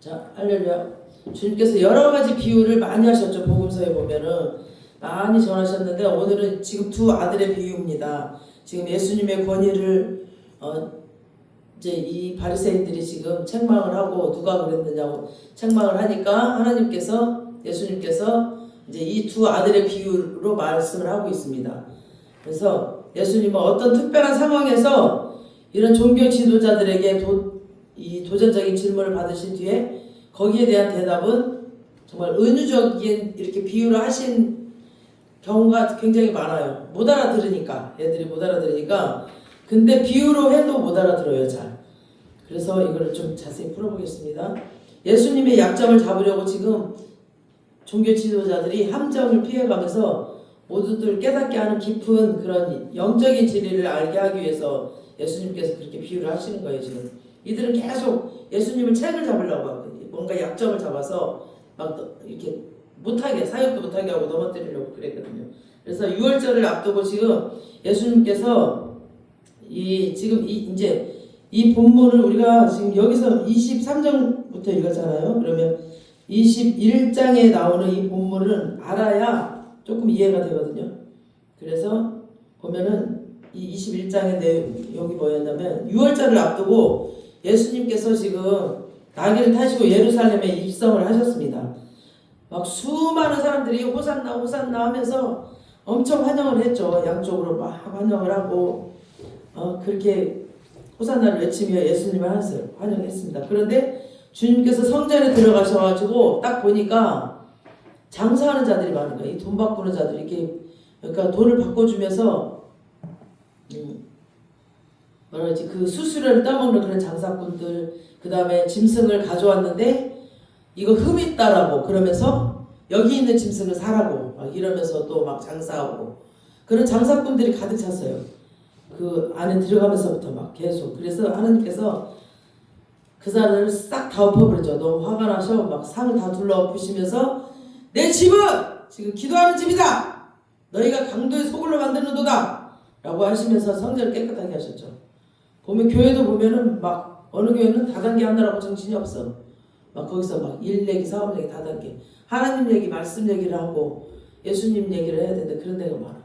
자, 할렐루야. 주님께서 여러 가지 비유를 많이 하셨죠. 복음서에 보면은 많이 전하셨는데 오늘은 지금 두 아들의 비유입니다. 지금 예수님의 권위를 이제 이 바리새인들이 지금 책망을 하고 누가 그랬느냐고 책망을 하니까 예수님께서 이제 이 두 아들의 비유로 말씀을 하고 있습니다. 그래서 예수님은 어떤 특별한 상황에서 이런 종교 지도자들에게 이 도전적인 질문을 받으신 뒤에 거기에 대한 대답은 정말 은유적인 이렇게 비유를 하신 경우가 굉장히 많아요. 못 알아들으니까 애들이 못 알아들으니까 근데 비유로 해도 못 알아들어요 잘. 그래서 이거를 좀 자세히 풀어보겠습니다. 예수님의 약점을 잡으려고 지금 종교 지도자들이 함정을 피해가면서 모두들 깨닫게 하는 깊은 그런 영적인 진리를 알게 하기 위해서 예수님께서 그렇게 비유를 하시는 거예요 지금. 이들은 계속 예수님을 책을 잡으려고 하거든요. 뭔가 약점을 잡아서 막 이렇게 못하게 사역도 못하게 하고 넘어뜨리려고 그랬거든요. 그래서 유월절을 앞두고 지금 예수님께서 이제 이 본문을 우리가 지금 여기서 23장부터 읽었잖아요. 그러면 21장에 나오는 이 본문은 알아야 조금 이해가 되거든요. 그래서 보면은 이 21장의 내용이 뭐였냐면 유월절을 앞두고 예수님께서 지금 나귀를 타시고 예루살렘에 입성을 하셨습니다. 막 수많은 사람들이 호산나 호산나 하면서 엄청 환영을 했죠. 양쪽으로 막 환영을 하고 그렇게 호산나를 외치며 예수님을 환영했습니다. 그런데 주님께서 성전에 들어가셔가지고 딱 보니까 장사하는 자들이 많은 거예요. 이 돈 바꾸는 자들이 이렇게 그러니까 돈을 바꿔주면서 그 수수료를 떠먹는 그런 장사꾼들, 그 다음에 짐승을 가져왔는데 이거 흠 있다라고 그러면서 여기 있는 짐승을 사라고 막 이러면서 또 막 장사하고 그런 장사꾼들이 가득 찼어요. 그 안에 들어가면서부터 막 계속. 그래서 하나님께서 그 사람을 싹 다 엎어버리죠. 너무 화가 나셔 막 상을 다 둘러엎으시면서 내 집은 지금 기도하는 집이다. 너희가 강도의 소굴로 만드는도다 라고 하시면서 성전을 깨끗하게 하셨죠. 보면 교회도 보면은 막 어느 교회는 다단계 하느라고 정신이 없어. 막 거기서 막 일 얘기 사업 얘기 다단계 하나님 얘기 말씀 얘기를 하고 예수님 얘기를 해야 되는데 그런 데가 많아.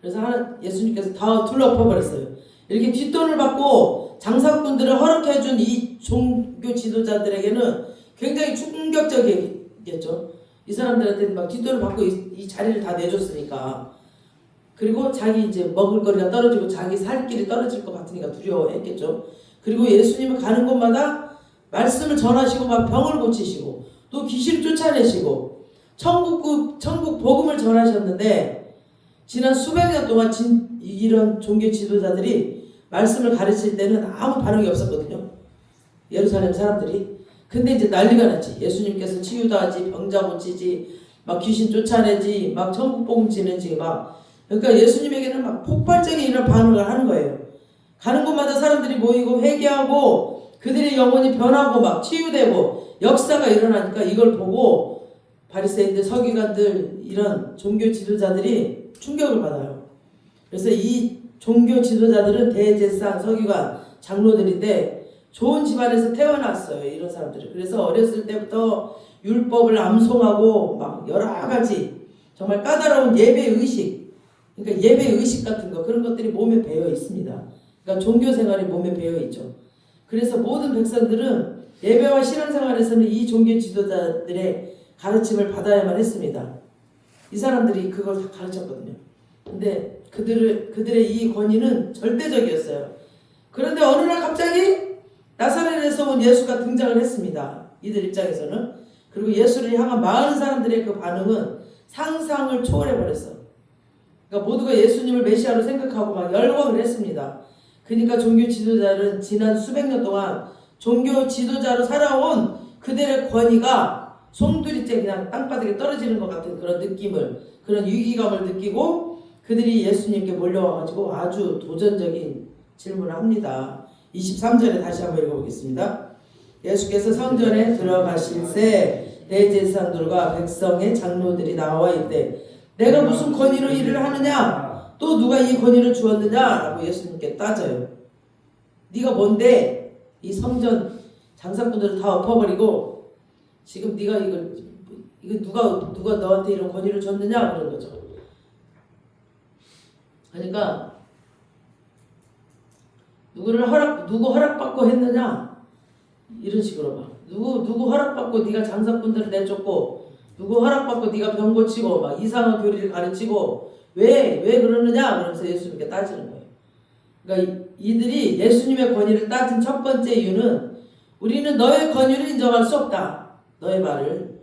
그래서 예수님께서 다 둘러엎어버렸어요. 이렇게 뒷돈을 받고 장사꾼들을 허락해 해준 이 종교 지도자들에게는 굉장히 충격적이겠죠. 이 사람들한테는 막 뒷돈을 받고 이 자리를 다 내줬으니까. 그리고 자기 이제 먹을 거리가 떨어지고 자기 살 길이 떨어질 것 같으니까 두려워했겠죠. 그리고 예수님은 가는 곳마다 말씀을 전하시고 막 병을 고치시고 또 귀신 쫓아내시고 천국 복음을 전하셨는데 지난 수백 년 동안 이런 종교 지도자들이 말씀을 가르칠 때는 아무 반응이 없었거든요. 예루살렘 사람들이. 근데 이제 난리가 났지. 예수님께서 치유도 하지, 병자 고치지, 막 귀신 쫓아내지, 막 천국 복음 지내지, 막. 그러니까 예수님에게는 막 폭발적인 이런 반응을 하는 거예요. 가는 곳마다 사람들이 모이고 회개하고 그들의 영혼이 변하고 막 치유되고 역사가 일어나니까 이걸 보고 바리새인들, 서기관들 이런 종교 지도자들이 충격을 받아요. 그래서 이 종교 지도자들은 대제사장, 서기관, 장로들인데 좋은 집안에서 태어났어요. 이런 사람들이. 그래서 어렸을 때부터 율법을 암송하고 막 여러 가지 정말 까다로운 예배의식, 그러니까 예배의식 같은 거 그런 것들이 몸에 배어 있습니다. 그러니까 종교 생활이 몸에 배어 있죠. 그래서 모든 백성들은 예배와 신앙생활에서는 이 종교 지도자들의 가르침을 받아야만 했습니다. 이 사람들이 그걸 다 가르쳤거든요. 근데 그들의 이 권위는 절대적이었어요. 그런데 어느 날 갑자기 나사렛에서 온 예수가 등장을 했습니다. 이들 입장에서는. 그리고 예수를 향한 많은 사람들의 그 반응은 상상을 초월해버렸어. 그러니까 모두가 예수님을 메시아로 생각하고 막 열광을 했습니다. 그러니까 종교 지도자는 지난 수백 년 동안 종교 지도자로 살아온 그들의 권위가 송두리째 그냥 땅바닥에 떨어지는 것 같은 그런 느낌을, 그런 위기감을 느끼고 그들이 예수님께 몰려와가지고 아주 도전적인 질문을 합니다. 23절에 다시 한번 읽어보겠습니다. 예수께서 성전에 들어가실새 대제사장들과 백성의 장로들이 나와 있되 내가 무슨 권위로 일을 하느냐? 또 누가 이 권위를 주었느냐? 라고 예수님께 따져요. 네가 뭔데? 이 성전 장사꾼들을 다 엎어버리고 지금 네가 이거 누가 너한테 이런 권위를 줬느냐 그런 거죠. 그러니까 누구 허락받고 했느냐 이런 식으로 봐. 누구 허락받고 네가 장사꾼들을 내쫓고 누구 허락받고 네가 병 고치고 막 이상한 교리를 가르치고 왜 그러느냐 그러면서 예수님께 따지는 거예요. 그러니까 이들이 예수님의 권위를 따진 첫 번째 이유는 우리는 너의 권위를 인정할 수 없다. 너의 말을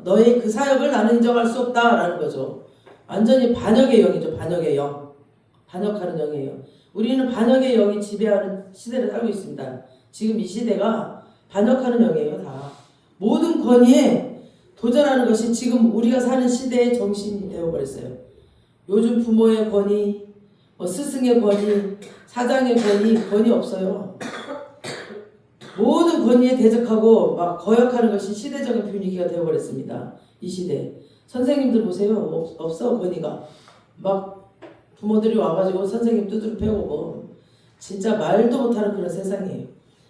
너의 그 사역을 나는 인정할 수 없다라는 거죠. 완전히 반역의 영이죠. 반역의 영. 반역하는 영이에요. 우리는 반역의 영이 지배하는 시대를 살고 있습니다. 지금 이 시대가 반역하는 영이에요. 다. 모든 권위에 도전하는 것이 지금 우리가 사는 시대의 정신이 되어버렸어요. 요즘 부모의 권위, 스승의 권위, 사장의 권위 없어요. 모든 권위에 대적하고 막 거역하는 것이 시대적인 분위기가 되어버렸습니다. 이 시대. 선생님들 보세요. 없어 권위가. 막 부모들이 와가지고 선생님 두드려 패고 진짜 말도 못하는 그런 세상이에요.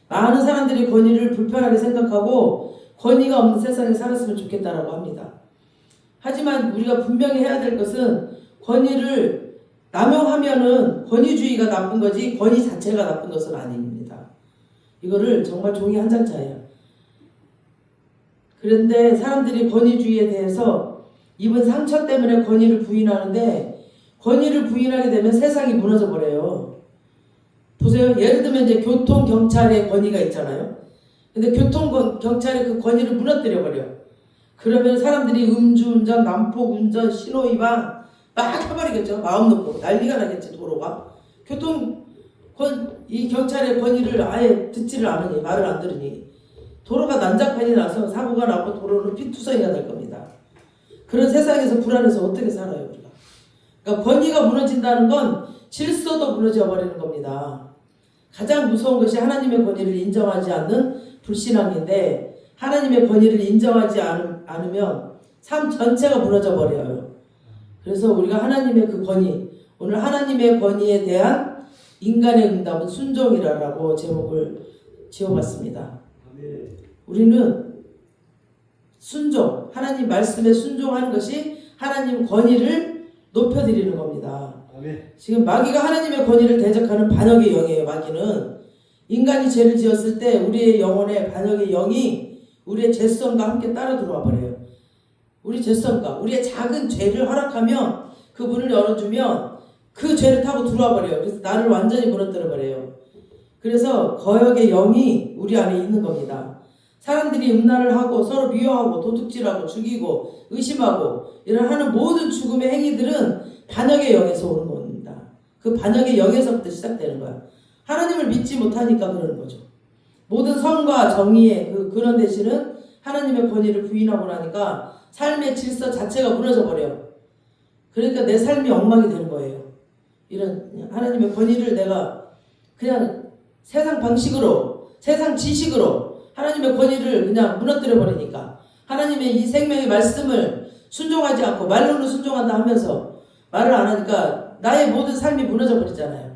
많은 사람들이 권위를 불편하게 생각하고 권위가 없는 세상에 살았으면 좋겠다라고 합니다. 하지만 우리가 분명히 해야 될 것은 권위를 남용하면은 권위주의가 나쁜 거지 권위 자체가 나쁜 것은 아닙니다. 이거를 정말 종이 한 장 차예요. 그런데 사람들이 권위주의에 대해서 입은 상처 때문에 권위를 부인하는데 권위를 부인하게 되면 세상이 무너져 버려요. 보세요. 예를 들면 이제 교통경찰의 권위가 있잖아요. 근데 교통경찰의 그 권위를 무너뜨려 버려. 그러면 사람들이 음주운전, 난폭운전, 신호위반 막 해버리겠죠. 마음 놓고 난리가 나겠지. 도로가. 이 경찰의 권위를 아예 듣지를 않으니 말을 안 들으니 도로가 난장판이 나서 사고가 나고 도로는 피투성이가 될 겁니다. 그런 세상에서 불안해서 어떻게 살아요 우리가. 그러니까 권위가 무너진다는 건 질서도 무너져 버리는 겁니다. 가장 무서운 것이 하나님의 권위를 인정하지 않는 불신앙인데 하나님의 권위를 인정하지 않으면 삶 전체가 무너져 버려요. 그래서 우리가 하나님의 그 권위, 오늘 하나님의 권위에 대한 인간의 응답은 순종이라고 제목을 지어봤습니다. 우리는 순종, 하나님 말씀에 순종하는 것이 하나님 권위를 높여드리는 겁니다. 지금 마귀가 하나님의 권위를 대적하는 반역의 영이에요. 마귀는 인간이 죄를 지었을 때 우리의 영혼에 반역의 영이 우리의 죄성과 함께 따라 들어와 버려요. 우리 죄성과 우리의 작은 죄를 허락하면 그 문을 열어주면 그 죄를 타고 들어와 버려요. 그래서 나를 완전히 무너뜨려 버려요. 그래서 거역의 영이 우리 안에 있는 겁니다. 사람들이 음란을 하고 서로 미워하고 도둑질하고 죽이고 의심하고 이런 하는 모든 죽음의 행위들은 반역의 영에서 오는 겁니다. 그 반역의 영에서부터 시작되는 거야. 하나님을 믿지 못하니까 그러는 거죠. 모든 선과 정의의 그 근원 되시는 하나님의 권위를 부인하고 나니까 삶의 질서 자체가 무너져 버려요. 그러니까 내 삶이 엉망이 되는 거예요. 이런 하나님의 권위를 내가 그냥 세상 방식으로 세상 지식으로 하나님의 권위를 그냥 무너뜨려 버리니까 하나님의 이 생명의 말씀을 순종하지 않고 말로는 순종한다 하면서 말을 안 하니까 나의 모든 삶이 무너져 버리잖아요.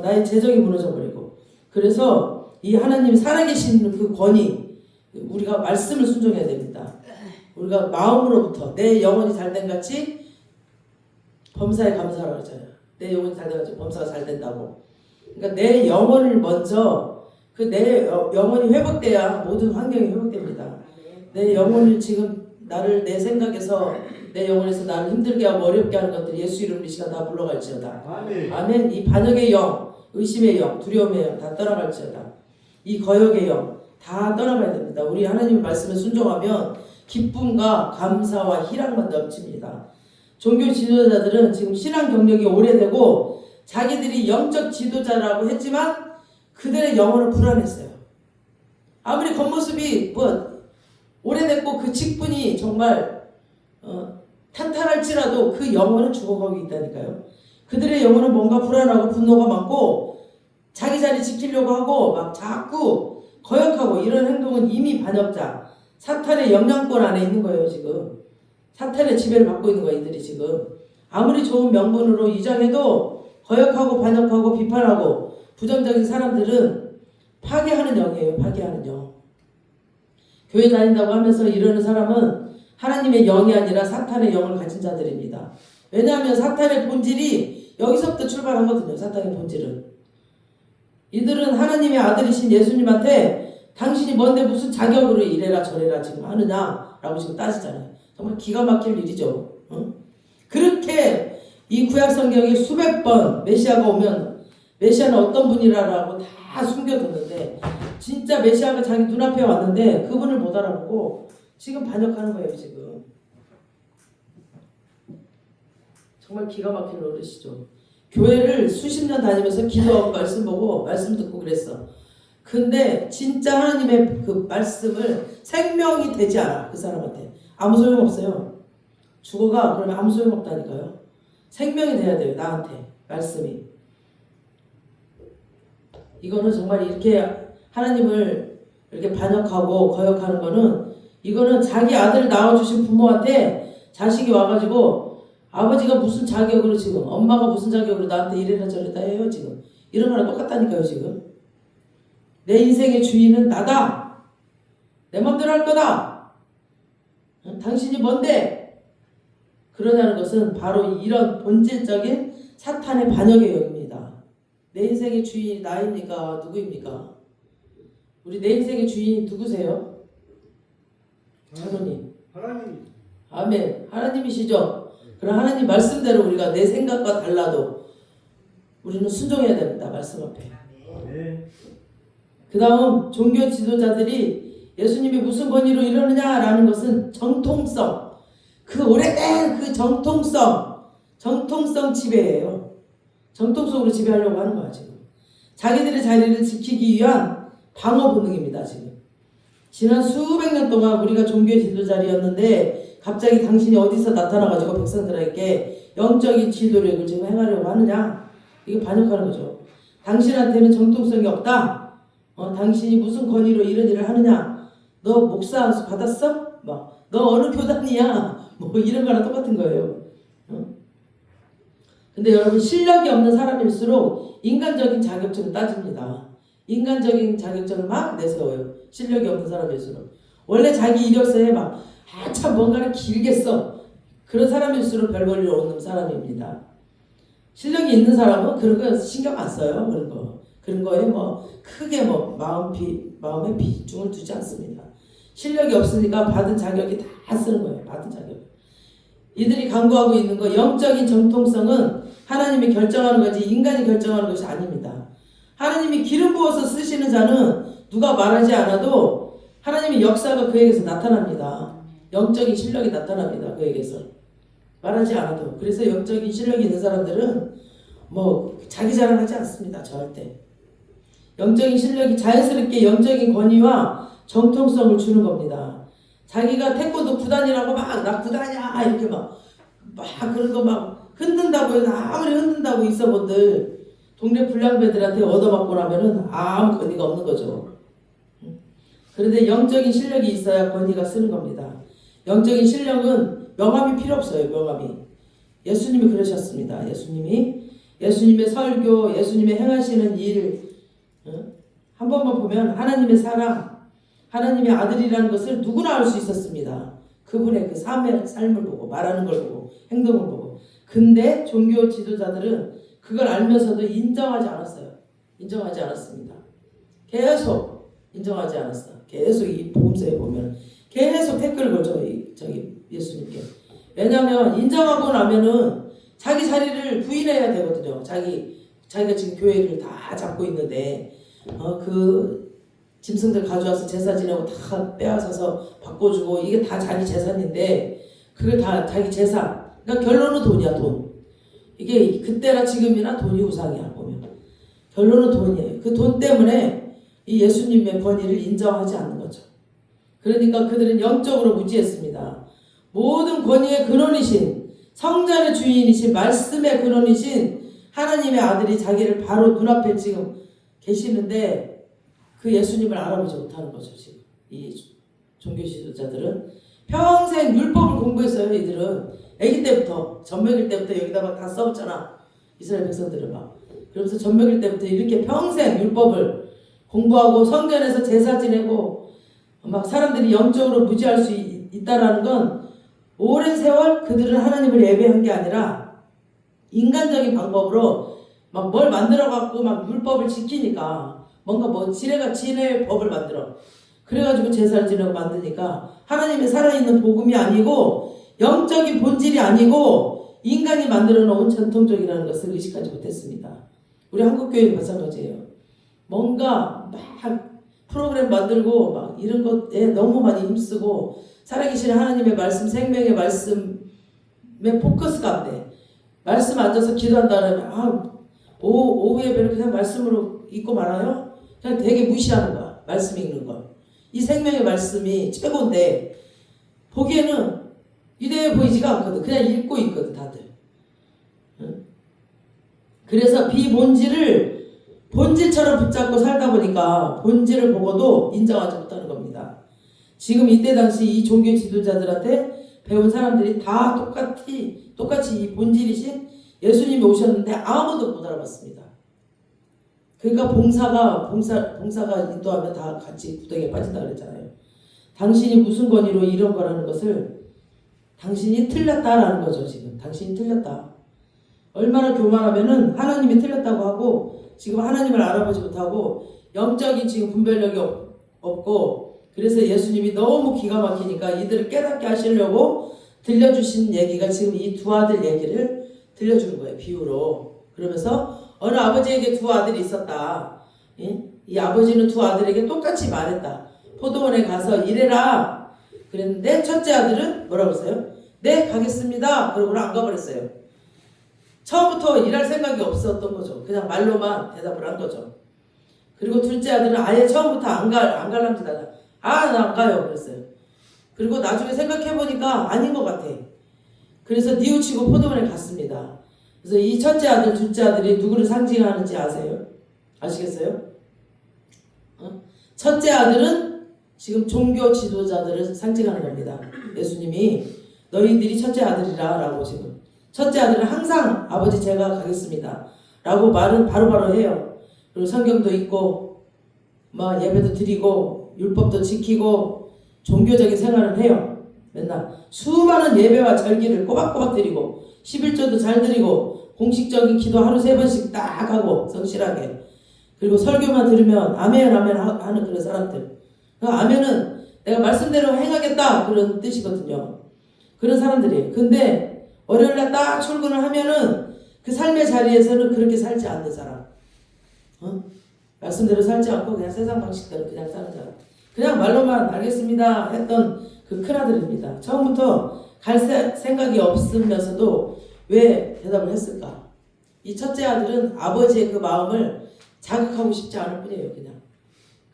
나의 재정이 무너져 버리고. 그래서 이 하나님 살아계신 그 권위 우리가 말씀을 순종해야 됩니다. 우리가 마음으로부터 내 영혼이 잘된 같이 범사에 감사하라고 그러잖아요. 내 영혼이 잘된 같이 범사가 잘된다고. 그러니까 내 영혼을 먼저 그 내 영혼이 회복돼야 모든 환경이 회복됩니다. 내 영혼을 지금 나를 내 생각에서 내 영혼에서 나를 힘들게 하고 어렵게 하는 것들 예수 이름으로 이 시간 다 물러갈지어다. 아멘. 이 반역의 영, 의심의 영, 두려움의 영 다 떠나갈지어다. 이 거역의 영 다 떠나가야 됩니다. 우리 하나님 말씀에 순종하면 기쁨과 감사와 희락만 넘칩니다. 종교 지도자들은 지금 신앙 경력이 오래되고 자기들이 영적 지도자라고 했지만 그들의 영혼은 불안했어요. 아무리 겉모습이 오래됐고 그 직분이 정말 탄탄할지라도 그 영혼은 죽어가고 있다니까요. 그들의 영혼은 뭔가 불안하고 분노가 많고 자기 자리 지키려고 하고 막 자꾸 거역하고 이런 행동은 이미 반역자 사탄의 영향권 안에 있는 거예요. 지금 사탄의 지배를 받고 있는 거예요. 이들이 지금 아무리 좋은 명분으로 이장해도 거역하고 반역하고 비판하고 부정적인 사람들은 파괴하는 영이에요. 파괴하는 영. 교회 다닌다고 하면서 이러는 사람은 하나님의 영이 아니라 사탄의 영을 가진 자들입니다. 왜냐하면 사탄의 본질이 여기서부터 출발하거든요. 사탄의 본질은. 이들은 하나님의 아들이신 예수님한테 당신이 뭔데 무슨 자격으로 이래라 저래라 지금 하느냐라고 지금 따지잖아요. 정말 기가 막힐 일이죠. 응? 그렇게 이 구약 성경에 수백 번 메시아가 오면 메시아는 어떤 분이라고 다 숨겨뒀는데 진짜 메시아가 자기 눈앞에 왔는데 그분을 못 알아보고 지금 반역하는 거예요. 지금 정말 기가 막힌 노릇이죠. 교회를 수십 년 다니면서 기도하고 말씀 보고 말씀 듣고 그랬어. 근데 진짜 하나님의 그 말씀을 생명이 되지 않아. 그 사람한테 아무 소용없어요. 죽어가 그러면 아무 소용없다니까요. 생명이 돼야 돼요. 나한테 말씀이. 이거는 정말 이렇게 하나님을 이렇게 반역하고 거역하는 거는 이거는 자기 아들을 낳아주신 부모한테 자식이 와가지고 아버지가 무슨 자격으로 지금 엄마가 무슨 자격으로 나한테 이래라 저래라 해요 지금. 이런 거랑 똑같다니까요 지금. 내 인생의 주인은 나다. 내 맘대로 할 거다. 당신이 뭔데? 그러냐는 것은 바로 이런 본질적인 사탄의 반역의 영입니다. 내 인생의 주인이 나입니까? 누구입니까? 우리 내 인생의 주인이 누구세요? 장로님. 하나님. 아멘. 하나님이시죠? 그럼 하나님 말씀대로 우리가 내 생각과 달라도 우리는 순종해야 됩니다. 말씀 앞에. 네. 그 다음 종교 지도자들이 예수님이 무슨 권위로 이러느냐라는 것은 정통성. 그 오래된 그 정통성 지배예요. 정통성으로 지배하려고 하는 거야 지금. 자기들의 자리를 지키기 위한 방어 본능입니다 지금. 지난 수백 년 동안 우리가 종교 지도자리였는데 갑자기 당신이 어디서 나타나가지고 백성들에게 영적인 지도력을 지금 행하려고 하느냐? 이게 반역하는 거죠. 당신한테는 정통성이 없다. 당신이 무슨 권위로 이런 일을 하느냐? 너 목사 받았어? 너 어느 교단이야? 이런 거랑 똑같은 거예요. 근데 여러분 실력이 없는 사람일수록 인간적인 자격증을 따집니다. 인간적인 자격증을 막 내세워요. 실력이 없는 사람일수록. 원래 자기 이력서에 참 뭔가를 길게 써. 그런 사람일수록 별 볼일 없는 사람입니다. 실력이 있는 사람은 그런 거 신경 안 써요. 그런 거에 크게 마음에 비중을 두지 않습니다. 실력이 없으니까 받은 자격이 다 쓰는 거예요. 받은 자격. 이들이 강구하고 있는 거 영적인 정통성은 하나님이 결정하는 거지 인간이 결정하는 것이 아닙니다. 하나님이 기름 부어서 쓰시는 자는 누가 말하지 않아도 하나님의 역사가 그에게서 나타납니다. 영적인 실력이 나타납니다. 그에게서. 말하지 않아도. 그래서 영적인 실력이 있는 사람들은 자기 자랑하지 않습니다. 절대. 영적인 실력이 자연스럽게 영적인 권위와 정통성을 주는 겁니다. 자기가 태권도 구단이라고 나 구단이야 이렇게 그런 거 흔든다고 해서 아무리 흔든다고 있어본들 동네 불량배들한테 얻어맞고 나면은 아무 권위가 없는 거죠. 그런데 영적인 실력이 있어야 권위가 쓰는 겁니다. 영적인 실력은 명함이 필요 없어요. 명함이. 예수님이 그러셨습니다. 예수님의 설교, 예수님의 행하시는 일 한 번만 보면 하나님의 사랑, 하나님의 아들이라는 것을 누구나 알 수 있었습니다. 그분의 그 삶을 보고 말하는 걸 보고 행동을 보고. 근데 종교 지도자들은 그걸 알면서도 인정하지 않았어요. 인정하지 않았습니다. 계속 인정하지 않았어. 계속 이 복음서에 보면 계속 댓글을 걸죠. 예수님께. 왜냐하면 인정하고 나면은 자기 자리를 부인해야 되거든요. 자기가 지금 교회를 다 잡고 있는데 그 짐승들 가져와서 제사 지내고 다 빼앗아서 바꿔주고 이게 다 자기 재산인데 그게 다 자기 재산. 그러니까 결론은 돈이야. 돈. 이게 그때나 지금이나 돈이 우상이야. 보면 결론은 돈이에요. 그 돈 때문에 이 예수님의 권위를 인정하지 않는 거죠. 그러니까 그들은 영적으로 무지했습니다. 모든 권위의 근원이신 성전의 주인이신 말씀의 근원이신 하나님의 아들이 자기를 바로 눈앞에 지금 계시는데 그 예수님을 알아보지 못하는 거죠. 지금 이 종교 지도자들은 평생 율법을 공부했어요. 이들은 아기 때부터 젖먹일 때부터 여기다가 다 써봤잖아. 이스라엘 백성들은 그러면서 젖먹일 때부터 이렇게 평생 율법을 공부하고 성전에서 제사 지내고 막 사람들이 영적으로 무지할 수 있다라는 건 오랜 세월 그들은 하나님을 예배한 게 아니라 인간적인 방법으로 막 뭘 만들어 갖고 막 율법을 지키니까 뭔가 뭐 지네가 지네의 법을 만들어 그래가지고 제사를 지내고 만드니까 하나님의 살아있는 복음이 아니고 영적인 본질이 아니고 인간이 만들어 놓은 전통적이라는 것을 의식하지 못했습니다. 우리 한국교회도 마찬가지예요. 뭔가 막 프로그램 만들고 막 이런 것에 너무 많이 힘쓰고 살아계신 하나님의 말씀, 생명의 말씀에 포커스가 안 돼. 말씀 앉아서 기도한다 그러면 오후 예배를 그냥 말씀으로 읽고 말아요? 그냥 되게 무시하는 거야. 말씀 읽는 걸. 이 생명의 말씀이 최고인데 보기에는 위대해 보이지가 않거든. 그냥 읽고 있거든 다들. 응? 그래서 비본질을 본질처럼 붙잡고 살다 보니까 본질을 보고도 인정하지 못하는 겁니다. 지금 이때 당시 이 종교 지도자들한테 배운 사람들이 다 똑같이 이 본질이신 예수님이 오셨는데 아무도 못 알아봤습니다. 그러니까 봉사가 인도하면 다 같이 구덩이에 빠진다 그랬잖아요. 당신이 무슨 권위로 이런 거라는 것을 당신이 틀렸다라는 거죠. 지금 당신이 틀렸다. 얼마나 교만하면은 하나님이 틀렸다고 하고 지금 하나님을 알아보지 못하고 영적인 지금 분별력이 없고 그래서 예수님이 너무 기가 막히니까 이들을 깨닫게 하시려고 들려주신 얘기가 지금 이 두 아들 얘기를 들려주는 거예요. 비유로. 그러면서 어느 아버지에게 두 아들이 있었다. 이 아버지는 두 아들에게 똑같이 말했다. 포도원에 가서 일해라. 그랬는데 첫째 아들은 뭐라고 했어요? 네, 가겠습니다. 그러고 안 가버렸어요. 처음부터 일할 생각이 없었던 거죠. 그냥 말로만 대답을 한 거죠. 그리고 둘째 아들은 아예 처음부터 안 갈랍니다. 나 안 가요. 그랬어요. 그리고 나중에 생각해보니까 아닌 것 같아. 그래서 뉘우치고 포도원에 갔습니다. 그래서 이 첫째 아들, 둘째 아들이 누구를 상징하는지 아세요? 아시겠어요? 첫째 아들은 지금 종교 지도자들을 상징하는 겁니다. 예수님이 너희들이 첫째 아들이라 라고 지금. 첫째 아들은 항상 아버지 제가 가겠습니다 라고 말은 바로바로 해요. 그리고 성경도 읽고 막 예배도 드리고 율법도 지키고 종교적인 생활을 해요. 맨날 수많은 예배와 절기를 꼬박꼬박 드리고 11조도 잘 드리고 공식적인 기도 하루 3번씩 딱 하고 성실하게 그리고 설교만 들으면 아멘 하는 그런 사람들. 그러니까 아멘은 내가 말씀대로 행하겠다 그런 뜻이거든요. 그런 사람들이에요. 근데 월요일날 딱 출근을 하면은 그 삶의 자리에서는 그렇게 살지 않는 사람. 말씀대로 살지 않고 그냥 세상 방식대로 그냥 사는 사람. 그냥 말로만 알겠습니다 했던 그 큰아들입니다. 처음부터 갈 생각이 없으면서도 왜 대답을 했을까? 이 첫째 아들은 아버지의 그 마음을 자극하고 싶지 않을 뿐이에요.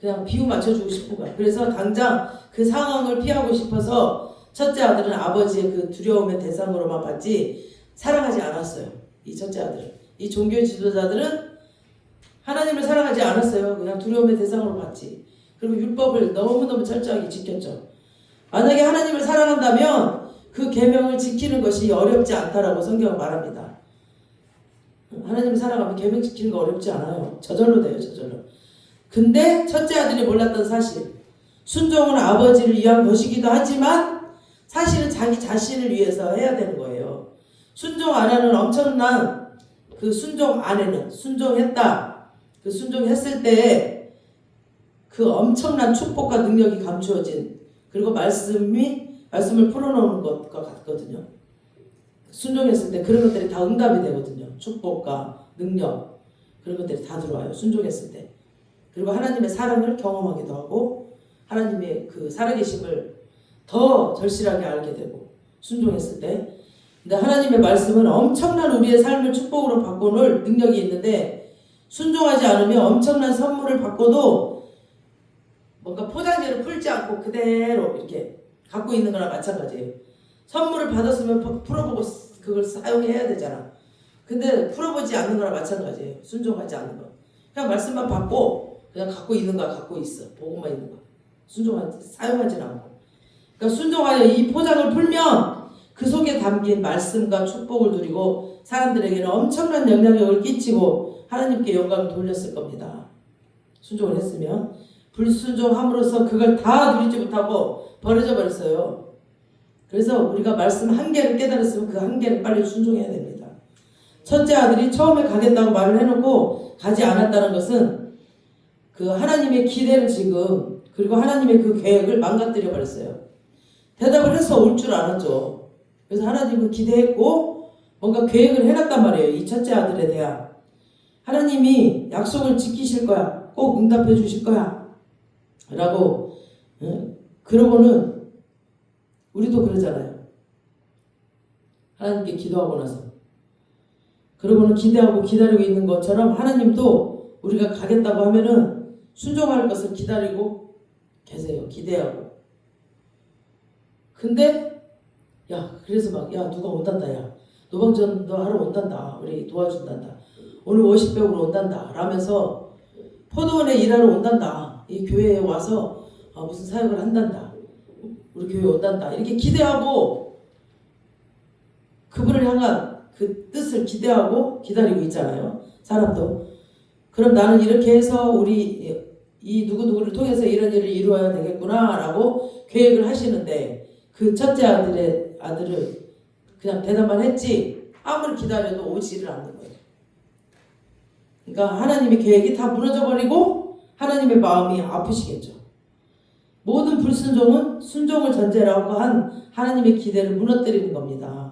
그냥 비유 맞춰주고 싶은 거야. 그래서 당장 그 상황을 피하고 싶어서 첫째 아들은 아버지의 그 두려움의 대상으로만 봤지 사랑하지 않았어요. 이 첫째 아들은. 이 종교 지도자들은 하나님을 사랑하지 않았어요. 그냥 두려움의 대상으로 봤지. 그리고 율법을 너무너무 철저하게 지켰죠. 만약에 하나님을 사랑한다면 그 계명을 지키는 것이 어렵지 않다라고 성경은 말합니다. 하나님을 사랑하면 계명 지키는 거 어렵지 않아요. 저절로 돼요. 저절로. 근데 첫째 아들이 몰랐던 사실, 순종은 아버지를 위한 것이기도 하지만 사실은 자기 자신을 위해서 해야 되는 거예요. 순종 안에는 엄청난 그 순종 안에는 순종했다. 그 순종했을 때 그 엄청난 축복과 능력이 감추어진 그리고 말씀을 풀어놓는 것과 같거든요. 순종했을 때 그런 것들이 다 응답이 되거든요. 축복과 능력 그런 것들이 다 들어와요. 순종했을 때. 그리고 하나님의 사랑을 경험하기도 하고 하나님의 그 살아계심을 더 절실하게 알게 되고 순종했을 때. 근데 하나님의 말씀은 엄청난 우리의 삶을 축복으로 바꿔놓을 능력이 있는데 순종하지 않으면 엄청난 선물을 받고도 뭔가 포장지를 풀지 않고 그대로 이렇게 갖고 있는 거랑 마찬가지예요. 선물을 받았으면 풀어보고 그걸 사용해야 되잖아. 근데 풀어보지 않는 거랑 마찬가지예요. 순종하지 않는 거. 그냥 말씀만 받고 그냥 갖고 있는 거야. 갖고 있어. 보고만 있는 거야. 사용하지는 않고. 그러니까 순종하여 이 포장을 풀면 그 속에 담긴 말씀과 축복을 누리고 사람들에게는 엄청난 영향력을 끼치고 하나님께 영광을 돌렸을 겁니다. 순종을 했으면. 불순종함으로써 그걸 다 누리지 못하고 버려져 버렸어요. 그래서 우리가 말씀 한계를 깨달았으면 그 한계를 빨리 순종해야 됩니다. 첫째 아들이 처음에 가겠다고 말을 해놓고 가지 않았다는 것은 그 하나님의 기대를 지금 그리고 하나님의 그 계획을 망가뜨려 버렸어요. 대답을 해서 올 줄 알았죠. 그래서 하나님은 기대했고 뭔가 계획을 해놨단 말이에요. 이 첫째 아들에 대한 하나님이 약속을 지키실 거야. 꼭 응답해 주실 거야. 라고 그러고는 우리도 그러잖아요. 하나님께 기도하고 나서 그러고는 기대하고 기다리고 있는 것처럼 하나님도 우리가 가겠다고 하면은 순종할 것을 기다리고 계세요. 기대하고. 근데 그래서 막 누가 온단다. 노방전도 하러 온단다. 우리 도와준단다. 오늘 워십백으로 온단다. 라면서 포도원에 일하러 온단다. 이 교회에 와서 무슨 사역을 한단다. 우리 교회에 온단다. 이렇게 기대하고 그분을 향한 그 뜻을 기대하고 기다리고 있잖아요. 사람도. 그럼 나는 이렇게 해서 우리 이 누구누구를 통해서 이런 일을 이루어야 되겠구나 라고 계획을 하시는데 그 첫째 아들을 그냥 대답만 했지 아무리 기다려도 오지를 않는 거예요. 그러니까 하나님의 계획이 다 무너져 버리고 하나님의 마음이 아프시겠죠. 모든 불순종은 순종을 전제라고 한 하나님의 기대를 무너뜨리는 겁니다.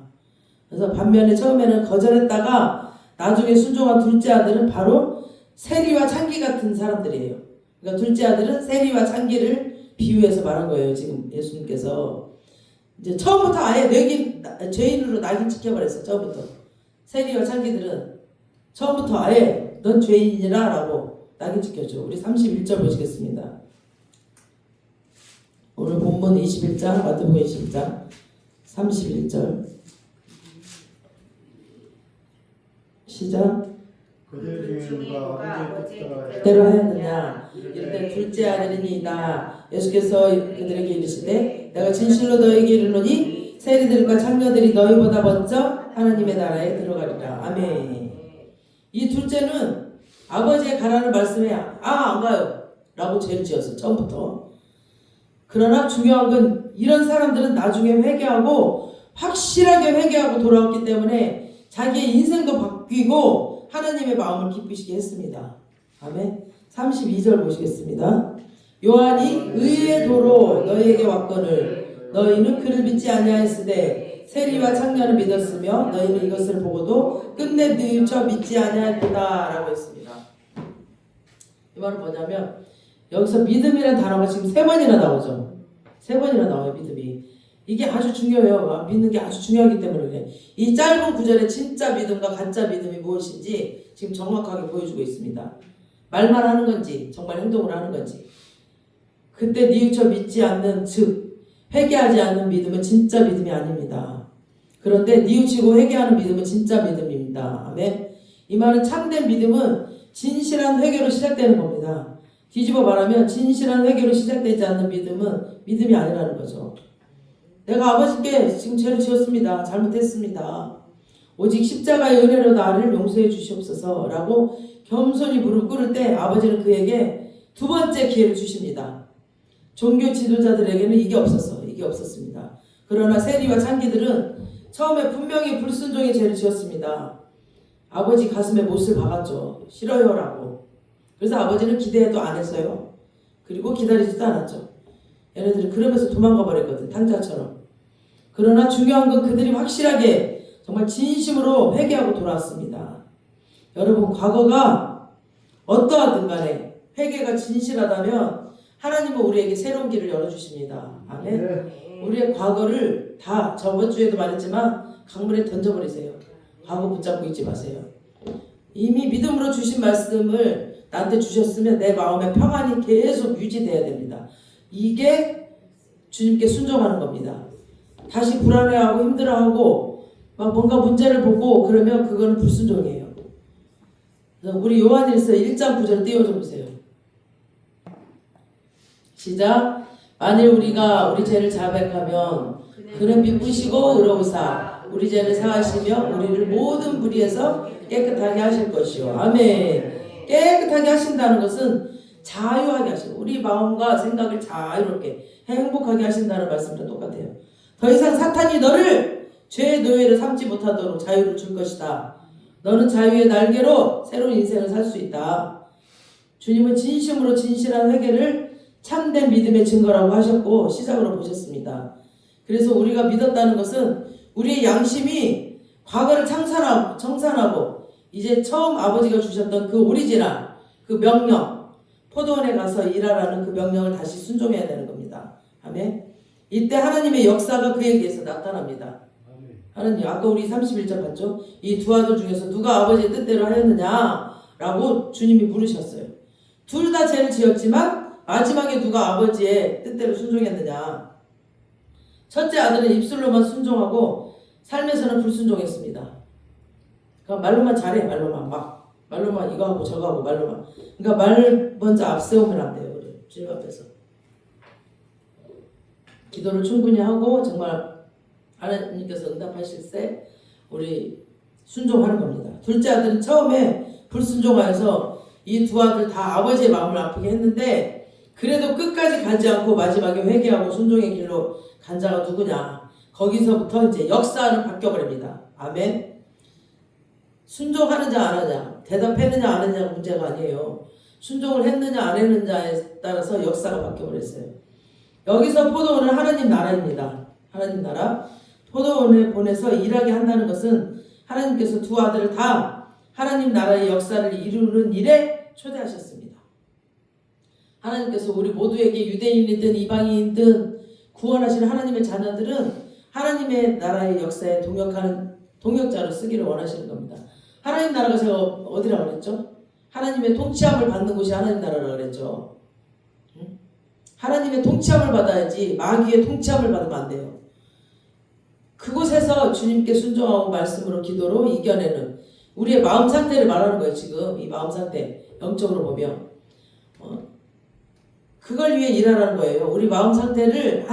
그래서 반면에 처음에는 거절했다가 나중에 순종한 둘째 아들은 바로 세리와 창기 같은 사람들이에요. 그러니까 둘째 아들은 세리와 창기를 비유해서 말한 거예요. 지금 예수님께서 이제 처음부터 아예 죄인으로 낙인 찍혀버렸어요. 처음부터 세리와 창기들은 처음부터 아예 넌 죄인이라 라고 낙인 찍혔죠. 우리 31절 보시겠습니다. 오늘 본문 21장 마태복음 21장 31절 시작. 그들 중에 누가 언제 그대로 하였느냐 이르되 둘째 아들이니이다. 예수께서 그들에게 이르시되 내가 진실로 너에게 이르노니 세리들과 창녀들이 너희보다 먼저 하나님의 나라에 들어가리라. 아멘. 이 둘째는 아버지의 가라는 말씀에 안 가요 라고 죄를 지었어요. 처음부터. 그러나 중요한 건 이런 사람들은 나중에 회개하고 확실하게 회개하고 돌아왔기 때문에 자기의 인생도 바뀌고 하나님의 마음을 기쁘시게 했습니다. 아멘. 32절 보시겠습니다. 요한이 의의 도로 너희에게 왔거늘 너희는 그를 믿지 아니하였으되 세리와 창녀는 믿었으며 너희는 이것을 보고도 끝내 뉘우쳐 믿지 아니하였다 라고 했습니다. 이 말은 뭐냐면 여기서 믿음이라는 단어가 지금 3번이나 나오죠. 3번이나 나와요. 믿음이. 이게 아주 중요해요. 믿는 게 아주 중요하기 때문에 그래. 이 짧은 구절에 진짜 믿음과 가짜 믿음이 무엇인지 지금 정확하게 보여주고 있습니다. 말만 하는 건지 정말 행동을 하는 건지. 그때 뉘우쳐 믿지 않는 즉 회개하지 않는 믿음은 진짜 믿음이 아닙니다. 그런데 뉘우치고 회개하는 믿음은 진짜 믿음입니다. 아멘. 이 말은 참된 믿음은 진실한 회개로 시작되는 겁니다. 뒤집어 말하면 진실한 회개로 시작되지 않는 믿음은 믿음이 아니라는 거죠. 내가 아버지께 지금 죄를 지었습니다. 잘못했습니다. 오직 십자가의 은혜로 나를 용서해 주시옵소서 라고 겸손히 무릎 꿇을 때 아버지는 그에게 2번째 기회를 주십니다. 종교 지도자들에게는 이게 없었습니다. 그러나 세리와 창기들은 처음에 분명히 불순종의 죄를 지었습니다. 아버지 가슴에 못을 박았죠. 싫어요 라고. 그래서 아버지는 기대도 안 했어요. 그리고 기다리지도 않았죠. 얘네들은 그러면서 도망가 버렸거든. 탕자처럼. 그러나 중요한 건 그들이 확실하게 정말 진심으로 회개하고 돌아왔습니다. 여러분 과거가 어떠하든 간에 회개가 진실하다면 하나님은 우리에게 새로운 길을 열어주십니다. 아멘. 네. 우리의 과거를 다 저번 주에도 말했지만 강물에 던져버리세요. 과거 붙잡고 있지 마세요. 이미 믿음으로 주신 말씀을 나한테 주셨으면 내 마음의 평안이 계속 유지돼야 됩니다. 이게 주님께 순종하는 겁니다. 다시 불안해하고 힘들어하고 막 뭔가 문제를 보고 그러면 그거는 불순종이에요. 그래서 우리 요한일서 1장 9절 띄워줘 보세요. 시작. 만일 우리가 우리 죄를 자백하면 그는 미쁘시고 의로우사 우리 죄를 사하시며 우리를 모든 불의에서 깨끗하게 하실 것이요. 아멘. 깨끗하게 하신다는 것은 자유하게 하시고 우리 마음과 생각을 자유롭게 행복하게 하신다는 말씀이랑 똑같아요. 더 이상 사탄이 너를 죄의 노예를 삼지 못하도록 자유를 줄 것이다. 너는 자유의 날개로 새로운 인생을 살 수 있다. 주님은 진심으로 진실한 회개를 참된 믿음의 증거라고 하셨고 시작으로 보셨습니다. 그래서 우리가 믿었다는 것은 우리의 양심이 과거를 청산하고 이제 처음 아버지가 주셨던 그 오리지널 그 명령, 포도원에 가서 일하라는 그 명령을 다시 순종해야 되는 겁니다. 아멘. 이때 하나님의 역사가 그에게서 나타납니다. 하나님, 아까 우리 31절 봤죠? 이 두 아들 중에서 누가 아버지의 뜻대로 하였느냐라고 주님이 물으셨어요. 둘 다 죄를 지었지만 마지막에 누가 아버지의 뜻대로 순종했느냐. 첫째 아들은 입술로만 순종하고 삶에서는 불순종했습니다. 그러니까 말로만 잘해. 말로만 이거 하고 저거 하고 말로만. 그러니까 말 먼저 앞세우면 안 돼요. 우리 주님 앞에서. 기도를 충분히 하고 정말 하나님께서 응답하실세 우리 순종하는 겁니다. 둘째 아들은 처음에 불순종하여서 이 두 아들 다 아버지의 마음을 아프게 했는데 그래도 끝까지 가지 않고 마지막에 회개하고 순종의 길로 간 자가 누구냐. 거기서부터 이제 역사는 바뀌어버립니다. 아멘. 순종하느냐 안 하느냐, 대답했느냐 안 했느냐가 문제가 아니에요. 순종을 했느냐 안 했느냐에 따라서 역사가 바뀌어버렸어요. 여기서 포도원은 하나님 나라입니다. 하나님 나라. 포도원에 보내서 일하게 한다는 것은 하나님께서 두 아들을 다 하나님 나라의 역사를 이루는 일에 초대하셨습니다. 하나님께서 우리 모두에게 유대인이든 이방인이든 구원하시는 하나님의 자녀들은 하나님의 나라의 역사에 동역하는 동역자로 쓰기를 원하시는 겁니다. 하나님 나라가 제가 어디라고 그랬죠? 하나님의 통치함을 받는 곳이 하나님 나라라고 그랬죠. 하나님의 통치함을 받아야지 마귀의 통치함을 받으면 안 돼요. 그곳에서 주님께 순종하고 말씀으로 기도로 이겨내는 우리의 마음 상태를 말하는 거예요. 지금 이 마음 상태 영적으로 보면 그걸 위해 일하라는 거예요. 우리 마음 상태를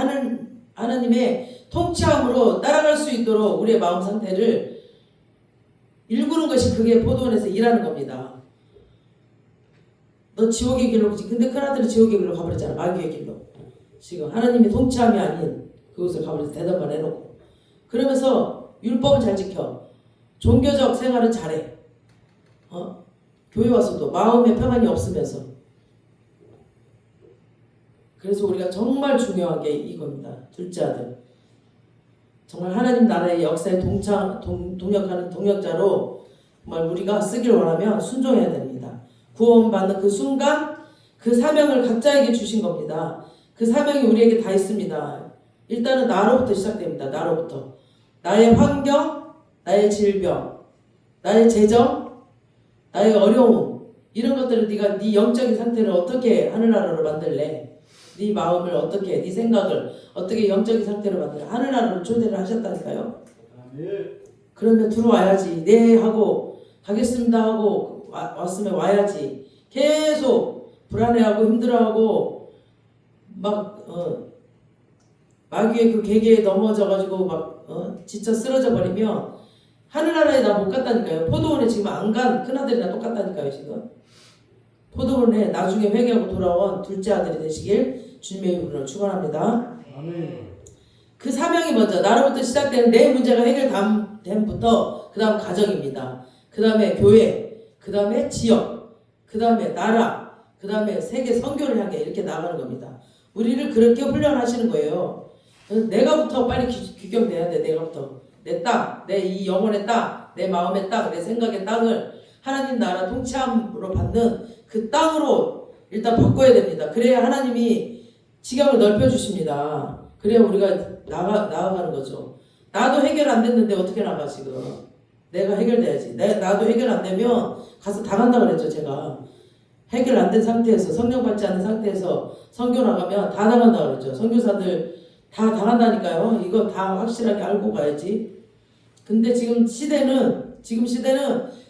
하나님의 통치함으로 따라갈 수 있도록 우리의 마음 상태를 일구는 것이 그게 포도원에서 일하는 겁니다. 너 지옥의 길로 근데 큰아들은 지옥의 길로 가버렸잖아. 마귀의 길로. 지금 하나님의 통치함이 아닌 그곳을 가버려서 대답만 해놓고 그러면서 율법은 잘 지켜. 종교적 생활은 잘해. 교회 와서도 마음의 평안이 없으면서. 그래서 우리가 정말 중요한 게 이겁니다. 둘째 아들. 정말 하나님 나라의 역사에 동역하는 동역자로 정말 우리가 쓰길 원하면 순종해야 됩니다. 구원받는 그 순간 그 사명을 각자에게 주신 겁니다. 그 사명이 우리에게 다 있습니다. 일단은 나로부터 시작됩니다. 나로부터. 나의 환경, 나의 질병, 나의 재정, 나의 어려움 이런 것들을 네가 네 영적인 상태를 어떻게 하늘나라로 만들래? 네 마음을 어떻게, 네 생각을 어떻게 영적인 상태로 만들래? 하늘나라로 초대를 하셨다니까요. 그러면 들어와야지. 네 하고 가겠습니다 하고 왔으면 와야지. 계속 불안해하고 힘들어하고 막 마귀의 그 계계에 넘어져가지고 막 지쳐 쓰러져 버리면 하늘나라에 나 못 갔다니까요. 포도원에 지금 안 간 큰아들이랑 똑같다니까요. 지금 포도원에 나중에 회개하고 돌아온 둘째 아들이 되시길 주님의 이름으로 축원합니다. 아멘. 그 사명이 먼저 나로부터 시작되는 내 문제가 해결됨부터 그 다음 가정입니다. 그 다음에 교회, 그 다음에 지역, 그 다음에 나라, 그 다음에 세계 선교를 향해 이렇게 나가는 겁니다. 우리를 그렇게 훈련하시는 거예요. 내가부터 빨리 귀경돼야 돼. 내가부터 내 땅, 내 이 영혼의 땅, 내 마음의 땅, 내 생각의 땅을 하나님 나라 통치함으로 받는 그 땅으로 일단 바꿔야 됩니다. 그래야 하나님이 지경을 넓혀주십니다. 그래야 우리가 나아가는 거죠. 나도 해결 안 됐는데 어떻게 나가 지금. 내가 해결돼야지. 나도 해결 안 되면 가서 당한다고 그랬죠. 제가 해결 안 된 상태에서 성령 받지 않은 상태에서 선교 나가면 다 당한다고 그랬죠. 선교사들 다 당한다니까요. 이거 다 확실하게 알고 가야지. 근데 지금 시대는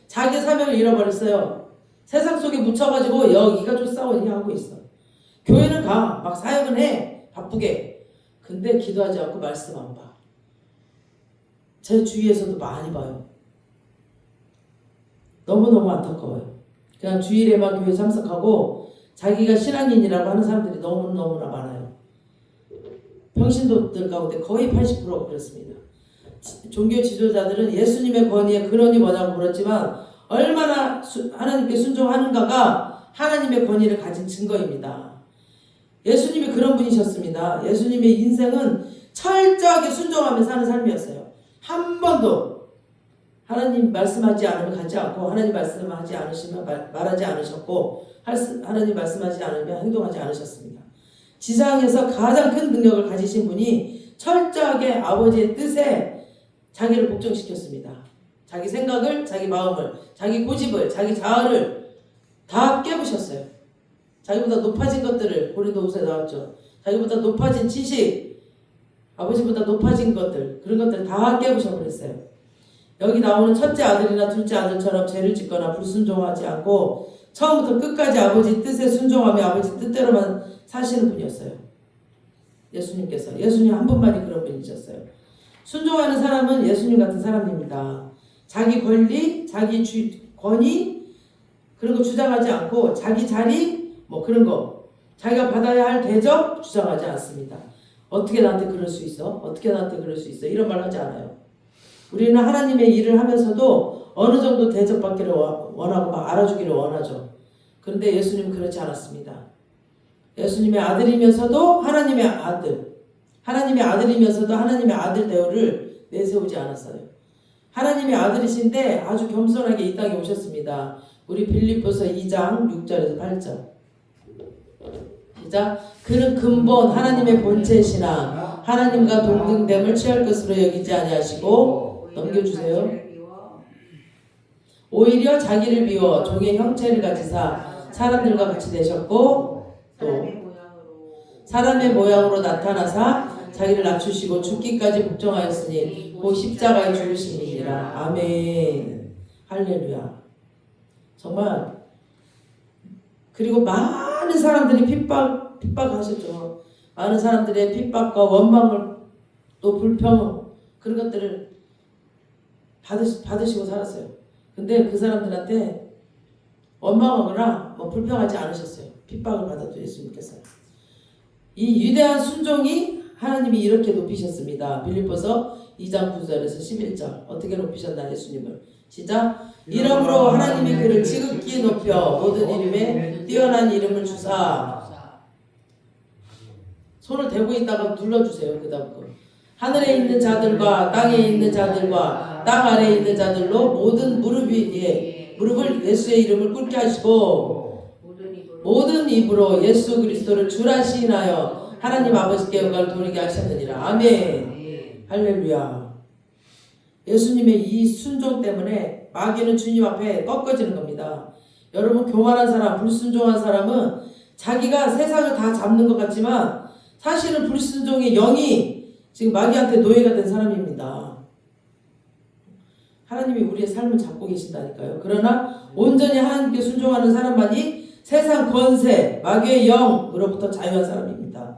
자기 사명을 잃어버렸어요. 세상 속에 묻혀가지고 여기가 쫓아오니 하고 있어. 교회는 가. 막 사역은 해. 바쁘게. 근데 기도하지 않고 말씀 안 봐. 제 주위에서도 많이 봐요. 너무너무 안타까워요. 그냥 주일에만 교회 참석하고 자기가 신앙인이라고 하는 사람들이 너무너무나 많아요. 평신도들 가운데 거의 80% 그렇습니다. 종교 지도자들은 예수님의 권위의 근원이 뭐냐고 물었지만 얼마나 하나님께 순종하는가가 하나님의 권위를 가진 증거입니다. 예수님이 그런 분이셨습니다. 예수님의 인생은 철저하게 순종하며 사는 삶이었어요. 한 번도 하나님 말씀하지 않으면 가지 않고 하나님 말씀하지 않으시면 말하지 않으셨고 하나님 말씀하지 않으면 행동하지 않으셨습니다. 지상에서 가장 큰 능력을 가지신 분이 철저하게 아버지의 뜻에 자기를 복종시켰습니다. 자기 생각을, 자기 마음을, 자기 고집을, 자기 자아를 다 깨부셨어요. 자기보다 높아진 것들을, 고린도후서에 나왔죠. 자기보다 높아진 지식, 아버지보다 높아진 것들, 그런 것들 다 깨부셔버렸어요. 여기 나오는 첫째 아들이나 둘째 아들처럼 죄를 짓거나 불순종하지 않고 처음부터 끝까지 아버지 뜻에 순종하며 아버지 뜻대로만 사시는 분이었어요. 예수님 한 분만이 그런 분이셨어요. 순종하는 사람은 예수님 같은 사람입니다. 자기 권리, 자기 권위 그런 거 주장하지 않고 자기 자리 뭐 그런 거 자기가 받아야 할 대접 주장하지 않습니다. 어떻게 나한테 그럴 수 있어? 어떻게 나한테 그럴 수 있어? 이런 말 하지 않아요. 우리는 하나님의 일을 하면서도 어느 정도 대접받기를 원하고 막 알아주기를 원하죠. 그런데 예수님은 그렇지 않았습니다. 예수님의 아들이면서도 하나님의 아들이면서도 하나님의 아들 대우를 내세우지 않았어요. 하나님의 아들이신데 아주 겸손하게 이 땅에 오셨습니다. 우리 빌립보서 2장 6절에서 8절 시작. 그는 근본 하나님의 본체시나 하나님과 동등됨을 취할 것으로 여기지 아니하시고 넘겨주세요. 오히려 자기를 비워 종의 형체를 가지사 사람들과 같이 되셨고 또 사람의 모양으로 나타나사 자기를 낮추시고 죽기까지 복종하였으니 곧 십자가에 죽으심이니라. 아멘. 할렐루야. 정말 그리고 많은 사람들이 핍박하셨죠. 많은 사람들의 핍박과 원망을 또 불평 그런 것들을 받으시고 살았어요. 근데 그 사람들한테 원망하거나 뭐 불평하지 않으셨어요. 핍박을 받아도 예수님께서. 이 위대한 순종이 하나님이 이렇게 높이셨습니다. 빌립보서 2장 9절에서 11절 어떻게 높이셨나 예수님을. 시작. 이러므로 하나님이 그를 지극히 높여 모든 이름에 뛰어난 이름을 주사. 손을 대고 있다가 눌러주세요. 그 다음 거. 하늘에 있는 자들과 땅에 있는 자들과 땅 아래에 있는 자들로 모든 무릎을 예수의 이름을 꿇게 하시고 모든 입으로 예수 그리스도를 주라 시인하여 하나님 아버지께 영광을 돌리게 하셨느니라. 아멘. 할렐루야. 예수님의 이 순종 때문에 마귀는 주님 앞에 꺾어지는 겁니다. 여러분 교만한 사람, 불순종한 사람은 자기가 세상을 다 잡는 것 같지만 사실은 불순종의 영이 지금 마귀한테 노예가 된 사람입니다. 하나님이 우리의 삶을 잡고 계신다니까요. 그러나 온전히 하나님께 순종하는 사람만이 세상 권세, 마귀의 영으로부터 자유한 사람입니다.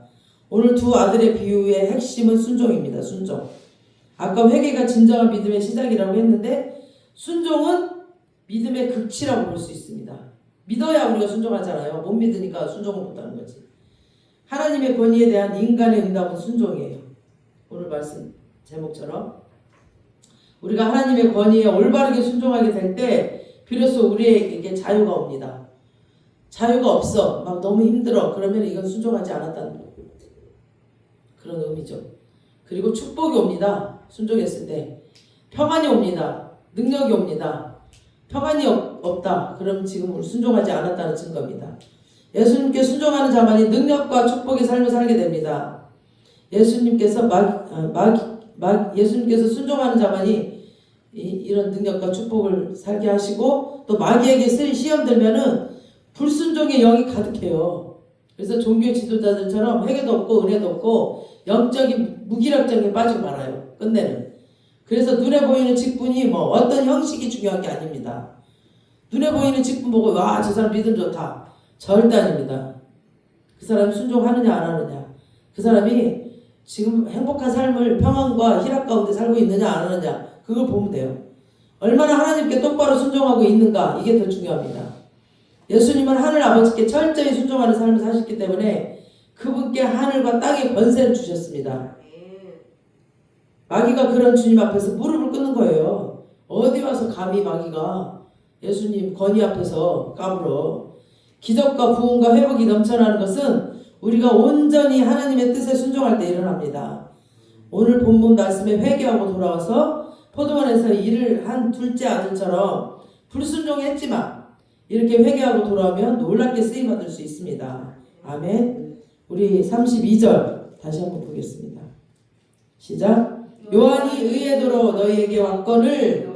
오늘 두 아들의 비유의 핵심은 순종입니다. 순종. 아까 회개가 진정한 믿음의 시작이라고 했는데 순종은 믿음의 극치라고 볼 수 있습니다. 믿어야 우리가 순종하잖아요. 못 믿으니까 순종을 못하는 거지. 하나님의 권위에 대한 인간의 응답은 순종이에요. 오늘 말씀 제목처럼 우리가 하나님의 권위에 올바르게 순종하게 될 때 비로소 우리에게 자유가 옵니다. 자유가 없어. 막 너무 힘들어. 그러면 이건 순종하지 않았다는 그런 의미죠. 그리고 축복이 옵니다. 순종했을 때. 평안이 옵니다. 능력이 옵니다. 평안이 없다. 그럼 지금 우리 순종하지 않았다는 증거입니다. 예수님께 순종하는 자만이 능력과 축복의 삶을 살게 됩니다. 예수님께서 예수님께서 순종하는 자만이 이런 능력과 축복을 살게 하시고 또 마귀에게 시험 들면은 불순종의 영이 가득해요. 그래서 종교 지도자들처럼 회개도 없고 은혜도 없고 영적인 무기력증에 빠지고 말아요. 끝내는. 그래서 눈에 보이는 직분이 뭐 어떤 형식이 중요한 게 아닙니다. 눈에 보이는 직분 보고 와, 저 사람 믿음 좋다. 절대 아닙니다. 그 사람이 순종하느냐 안 하느냐. 그 사람이 지금 행복한 삶을 평안과 희락 가운데 살고 있느냐 안 하느냐. 그걸 보면 돼요. 얼마나 하나님께 똑바로 순종하고 있는가. 이게 더 중요합니다. 예수님은 하늘 아버지께 철저히 순종하는 삶을 사셨기 때문에 그분께 하늘과 땅의 권세를 주셨습니다. 마귀가 그런 주님 앞에서 무릎을 꿇는 거예요. 어디 와서 감히 마귀가 예수님 권위 앞에서 까불어. 기적과 부흥과 회복이 넘쳐나는 것은 우리가 온전히 하나님의 뜻에 순종할 때 일어납니다. 오늘 본문 말씀에 회개하고 돌아와서 포도원에서 일을 한 둘째 아들처럼 불순종했지만 이렇게 회개하고 돌아오면 놀랍게 쓰임받을 수 있습니다. 아멘. 우리 32절 다시 한번 보겠습니다. 시작. 요한이 의에도로 너희에게 왔거늘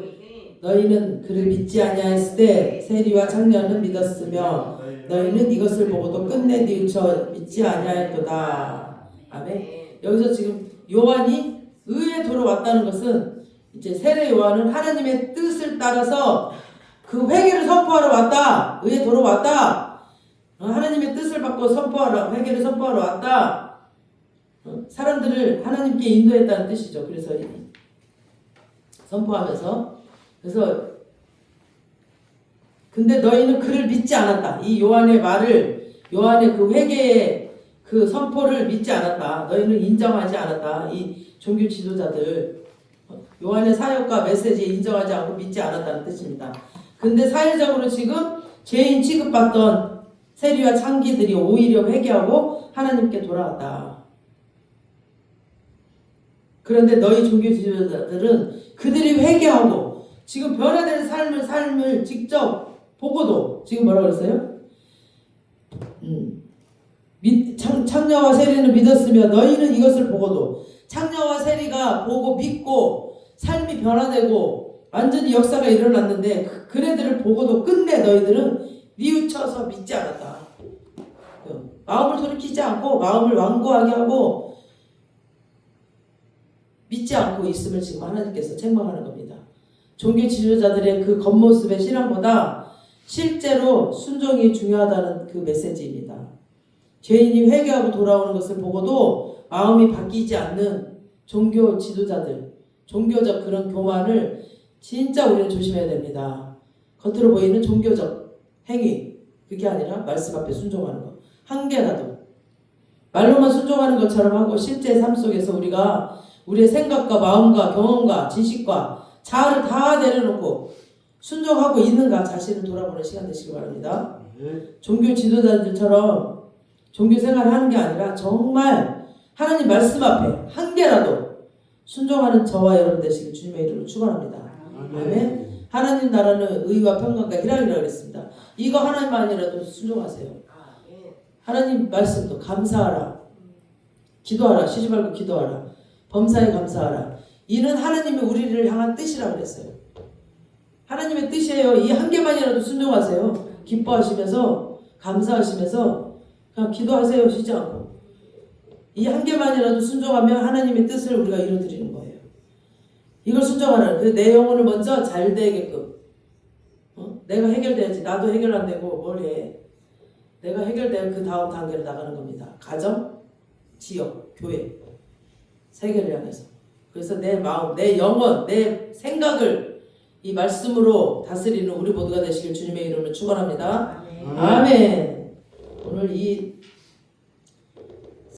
너희는 그를 믿지 아니하였을 때 세리와 장녀는 믿었으며 너희는 이것을 보고도 끝내 뉘우쳐 믿지 아니하였도다. 아멘. 여기서 지금 요한이 의에도로 왔다는 것은 이제 세례 요한은 하나님의 뜻을 따라서 그 회개를 선포하러 왔다. 의에도로 왔다. 하나님의 뜻을 받고 선포하러 회개를 선포하러 왔다. 사람들을 하나님께 인도했다는 뜻이죠. 그래서 선포하면서 그래서 근데 너희는 그를 믿지 않았다. 이 요한의 말을 요한의 그 회개의 그 선포를 믿지 않았다. 너희는 인정하지 않았다. 이 종교 지도자들 요한의 사역과 메시지에 인정하지 않고 믿지 않았다는 뜻입니다. 근데 사회적으로 지금 죄인 취급받던 세리와 창기들이 오히려 회개하고 하나님께 돌아왔다. 그런데 너희 종교 지도자들은 그들이 회개하고 지금 변화되는 삶을 직접 보고도 지금 뭐라고 그랬어요? 창녀와 세리는 믿었으며 너희는 이것을 보고도 창녀와 세리가 보고 믿고 삶이 변화되고 완전히 역사가 일어났는데 그네들을 보고도 끝내 너희들은 뉘우쳐서 믿지 않았다. 마음을 돌이키지 않고 마음을 완고하게 하고 믿지 않고 있음을 지금 하나님께서 책망하는 겁니다. 종교 지도자들의 그 겉모습의 신앙보다 실제로 순종이 중요하다는 그 메시지입니다. 죄인이 회개하고 돌아오는 것을 보고도 마음이 바뀌지 않는 종교 지도자들, 종교적 그런 교만을 진짜 우리는 조심해야 됩니다. 겉으로 보이는 종교적 행위, 그게 아니라 말씀 앞에 순종하는 것. 한 개라도 말로만 순종하는 것처럼 하고 실제 삶 속에서 우리가 우리의 생각과 마음과 경험과 지식과 자아를 다 내려놓고 순종하고 있는가 자신을 돌아보는 시간 되시기 바랍니다. 종교 지도자들처럼 종교 생활을 하는 게 아니라 정말 하나님 말씀 앞에 한 개라도 순종하는 저와 여러분 되시길 주님의 이름으로 축원합니다. 아멘. 하나님 나라는 의와 평강과 희락이라고 그랬습니다. 이거 하나님만이라도 순종하세요. 하나님 말씀도 감사하라. 기도하라. 쉬지 말고 기도하라. 범사에 감사하라. 이는 하나님이 우리를 향한 뜻이라고 그랬어요. 하나님의 뜻이에요. 이 한 개만이라도 순종하세요. 기뻐하시면서 감사하시면서 그냥 기도하세요. 쉬지 않고. 이 한 개만이라도 순종하면 하나님의 뜻을 우리가 이루어드리는 거예요. 이걸 순종하라. 내 영혼을 먼저 잘 되게끔. 내가 해결돼야지. 나도 해결 안 되고 뭘 해. 내가 해결돼야 그 다음 단계로 나가는 겁니다. 가정, 지역, 교회. 세계를 향해서. 그래서 내 마음, 내 영혼, 내 생각을 이 말씀으로 다스리는 우리 모두가 되시길 주님의 이름으로 축원합니다. 아멘. 오늘 이